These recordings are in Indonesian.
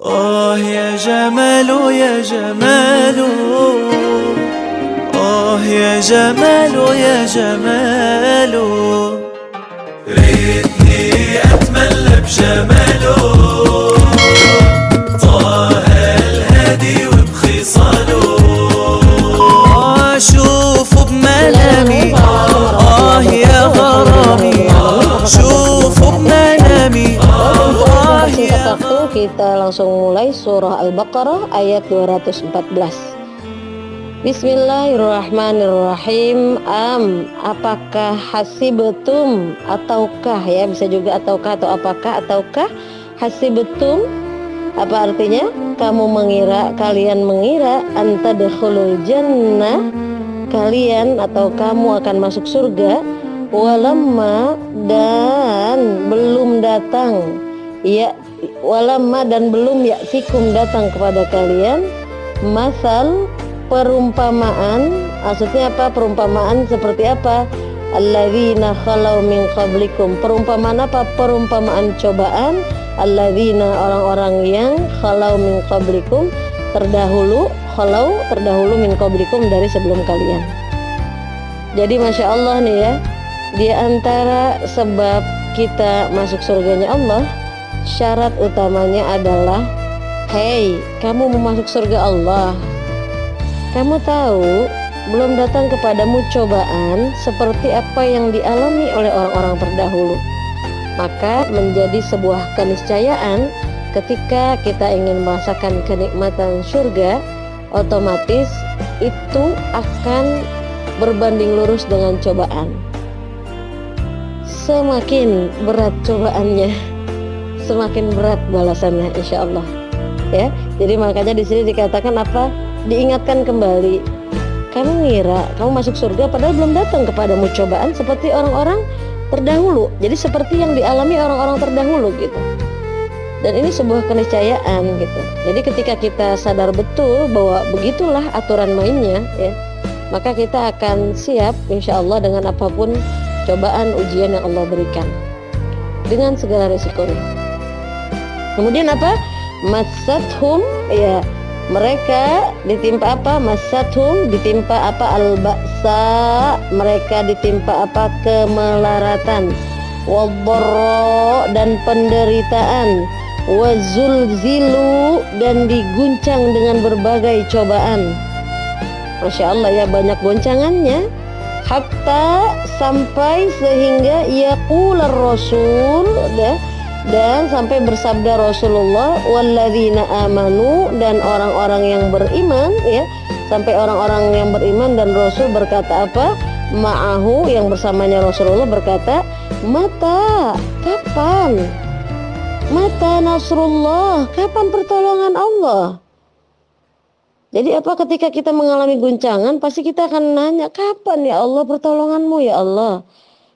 آه يا جمال يا جمال، آه يا جمال يا جمال، ريتني أتملى بجماله، طه الهادي وبخصاله، أشوفه بمنامي، يا غرامي، شوفه بمنامي، Singkat waktu kita langsung mulai surah Al-Baqarah ayat 214. Bismillahirrahmanirrahim. Apakah hasibetum, ataukah, ya bisa juga ataukah atau apakah, ataukah hasibetum, apa artinya? Kamu mengira, kalian mengira, antadkhulul jannah, kalian atau kamu akan masuk surga, walamma, dan belum datang, ya walamma, dan belum ya'tikum, datang kepada kalian, masal, perumpamaan. Maksudnya apa? Perumpamaan seperti apa? Alladzina khalau min qablikum. Perumpamaan apa? Perumpamaan cobaan. Alladzina, orang-orang yang khalau min qablikum, terdahulu, khalau, terdahulu, min qablikum, dari sebelum kalian. Jadi Masya Allah nih ya, di antara sebab kita masuk surganya Allah, syarat utamanya adalah, hey, kamu mau masuk surga Allah, kamu tahu belum datang kepadamu cobaan seperti apa yang dialami oleh orang-orang terdahulu. Maka menjadi sebuah keniscayaan ketika kita ingin merasakan kenikmatan surga, otomatis itu akan berbanding lurus dengan cobaan. Semakin berat cobaannya, semakin berat balasannya, insya Allah. Ya, jadi makanya di sini dikatakan apa? Diingatkan kembali. Kamu ngira kamu masuk surga padahal belum datang kepadamu cobaan seperti orang-orang terdahulu. Jadi seperti yang dialami orang-orang terdahulu gitu. Dan ini sebuah keniscayaan gitu. Jadi ketika kita sadar betul bahwa begitulah aturan mainnya, ya, maka kita akan siap insya Allah dengan apapun cobaan ujian yang Allah berikan, dengan segala risikonya. Kemudian apa? Masathum, ya, mereka ditimpa apa? Masathum, ditimpa apa? Al-ba'sa, mereka ditimpa apa? Kemelaratan. Wadharra, dan penderitaan. Wazulzilu, dan diguncang dengan berbagai cobaan. Masya Allah ya, banyak goncangannya. Hatta, sampai sehingga yaqular rasul, dan sampai bersabda Rasulullah, walladzina amanu, dan orang-orang yang beriman, ya, sampai orang-orang yang beriman dan Rasul berkata apa? Ma'ahu, yang bersamanya Rasulullah berkata, mata, kapan? Mata nasrullah, kapan pertolongan Allah? Jadi apa, ketika kita mengalami guncangan pasti kita akan nanya, kapan ya Allah pertolonganmu ya Allah?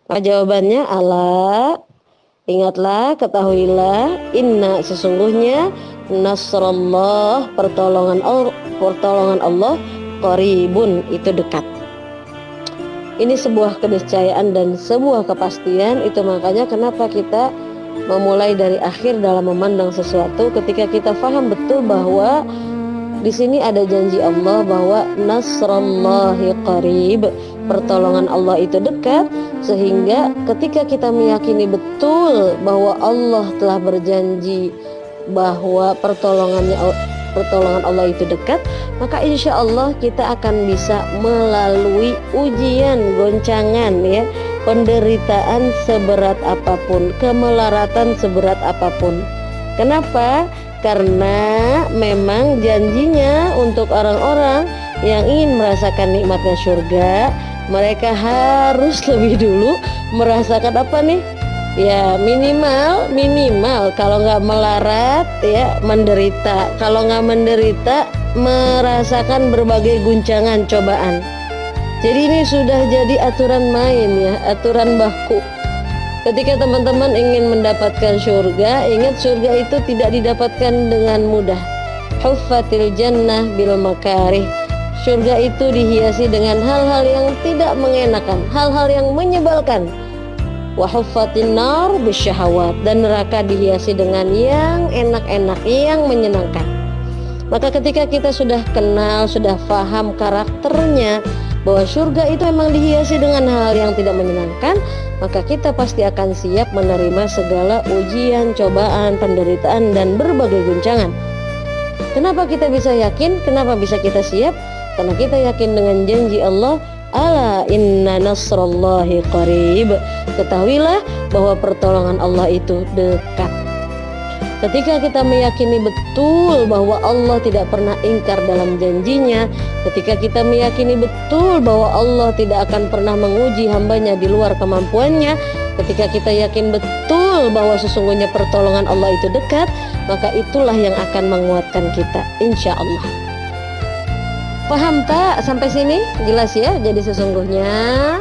Maka jawabannya, Allah, ingatlah, ketahuilah, inna, sesungguhnya, nasrullah, pertolongan Allah, qaribun, itu dekat. Ini sebuah keniscayaan dan sebuah kepastian. Itu makanya kenapa kita memulai dari akhir dalam memandang sesuatu, ketika kita paham betul bahwa di sini ada janji Allah bahwa nasrullahi qarib, pertolongan Allah itu dekat, sehingga ketika kita meyakini betul bahwa Allah telah berjanji bahwa pertolongan Allah itu dekat, maka insya Allah kita akan bisa melalui ujian, goncangan, ya, penderitaan seberat apapun, kemelaratan seberat apapun. Kenapa? Karena memang janjinya untuk orang-orang yang ingin merasakan nikmatnya surga, mereka harus lebih dulu merasakan apa nih? Ya minimal kalau nggak melarat, ya menderita. Kalau nggak menderita, merasakan berbagai guncangan, cobaan. Jadi ini sudah jadi aturan main, ya, aturan baku. Ketika teman-teman ingin mendapatkan surga, ingat surga itu tidak didapatkan dengan mudah. Huffatil jannah bil makarih. Surga itu dihiasi dengan hal-hal yang tidak mengenakan, hal-hal yang menyebalkan. wa huffatin nar bisyahawat, dan neraka dihiasi dengan yang enak-enak, yang menyenangkan. Maka ketika kita sudah kenal, sudah paham karakternya, bahwa surga itu memang dihiasi dengan hal yang tidak menyenangkan, maka kita pasti akan siap menerima segala ujian, cobaan, penderitaan, dan berbagai guncangan. Kenapa kita bisa yakin? Kenapa bisa kita siap? Karena kita yakin dengan janji Allah, ala inna nasrallahi qarib. Ketahuilah bahwa pertolongan Allah itu dekat. Ketika kita meyakini betul bahwa Allah tidak pernah ingkar dalam janjinya, ketika kita meyakini betul bahwa Allah tidak akan pernah menguji hambanya di luar kemampuannya, ketika kita yakin betul bahwa sesungguhnya pertolongan Allah itu dekat, maka itulah yang akan menguatkan kita, insya Allah. Paham tak sampai sini? Jelas ya? Jadi sesungguhnya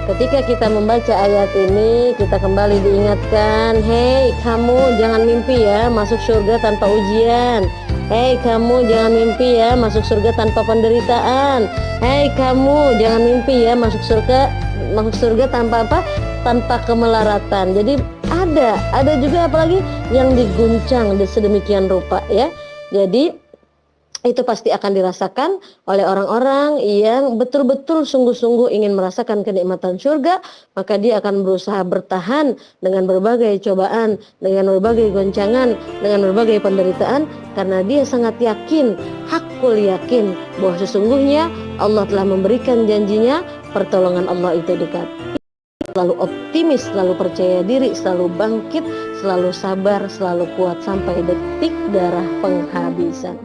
ketika kita membaca ayat ini, kita kembali diingatkan, hei kamu jangan mimpi ya masuk surga tanpa ujian. Hei kamu jangan mimpi ya masuk surga tanpa penderitaan. Hei kamu jangan mimpi ya masuk surga tanpa apa? Tanpa kemelaratan. Jadi ada juga apalagi yang diguncang sedemikian rupa ya. Jadi itu pasti akan dirasakan oleh orang-orang yang betul-betul sungguh-sungguh ingin merasakan kenikmatan surga, maka dia akan berusaha bertahan dengan berbagai cobaan, dengan berbagai goncangan, dengan berbagai penderitaan, karena dia sangat yakin, hakul yakin bahwa sesungguhnya Allah telah memberikan janjinya, pertolongan Allah itu dekat. Selalu optimis, selalu percaya diri, selalu bangkit, selalu sabar, selalu kuat sampai detik darah penghabisan.